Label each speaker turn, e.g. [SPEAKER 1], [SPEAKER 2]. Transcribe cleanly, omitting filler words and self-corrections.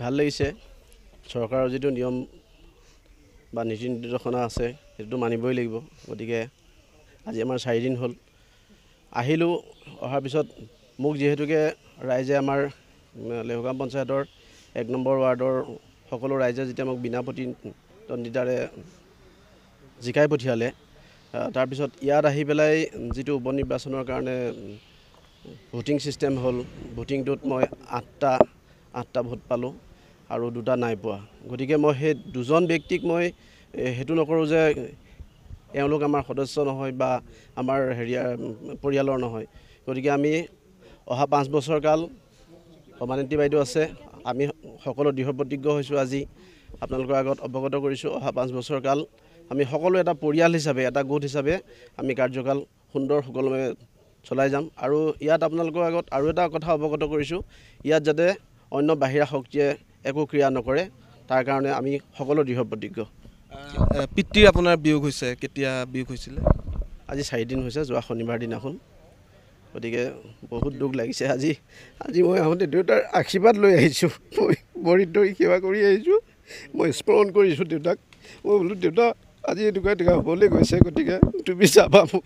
[SPEAKER 1] ভাল লাগিছে চৰকাৰৰ যিটো নিয়ম বা নীতি নিৰ্দেশনা আছে সেইটো মানিবই লাগিব গতিকে আজি আমাৰ 4 দিন হ'ল আহিলোঁ অহাৰ পিছত মোক যেহেতুকে ৰাইজে আমাৰ লেহুগাম পঞ্চায়তৰ 1 নম্বৰ ৱাৰ্ডৰ সকলো ৰাইজে যেতিয়া মোক বিনা প্ৰতিদ্বন্দ্বিতাৰে জিকাই পঠিয়ালে তাৰপিছত ইয়াত আহি পেলাই যিটো উপনিৰ্বাচনৰ কাৰণে ভোটিং সিস্টেম হ'ল ভোটিংটোত মই 8টা ভোট পালোঁ আৰু 2টা নাই পোৱা গতিকে মই সেই দুজন ব্যক্তিক মই হেতু নকৰোঁ যে এওঁলোক আমাৰ সদস্য নহয় বা আমাৰ পৰিয়ালৰ নহয় গতিকে আমি অহা 5 বছৰ কাল সমানেত্ৰী বাইদেউ আছে আমি সকলো দৃঢ় প্ৰতিজ্ঞ হৈছোঁ আজি আপোনালোকৰ আগত অৱগত কৰিছোঁ অহা 5 বছৰ কাল আমি সকলো এটা পৰিয়াল হিচাপে এটা গোট হিচাপে আমি কাৰ্যকাল সুন্দৰ সুকলমে চলাই যাম আৰু ইয়াত আপোনালোকৰ আগত আৰু এটা কথা অৱগত কৰিছোঁ ইয়াত যাতে অন্য বাহিৰা শক্তিয়ে একো ক্ৰিয়া নকৰে তাৰ কাৰণে আমি সকলো দৃঢ় প্ৰতিজ্ঞ
[SPEAKER 2] পিতৃৰ আপোনাৰ বিয়োগ হৈছে কেতিয়া বিয়োগ হৈছিল
[SPEAKER 1] আজি 4 দিন হৈছে যোৱা শনিবাৰ দিনাখন গতিকে বহুত দুখ লাগিছে আজি মই আহোঁতে দেউতাৰ আশীৰ্বাদ লৈ আহিছোঁ মই ভৰিত ধৰি সেৱা কৰি আহিছোঁ মই স্মৰণ কৰিছোঁ দেউতাক মই বোলো দেউতা আজি এনেকুৱা হ'বলৈ গৈছে গতিকে তুমি যাবা মোক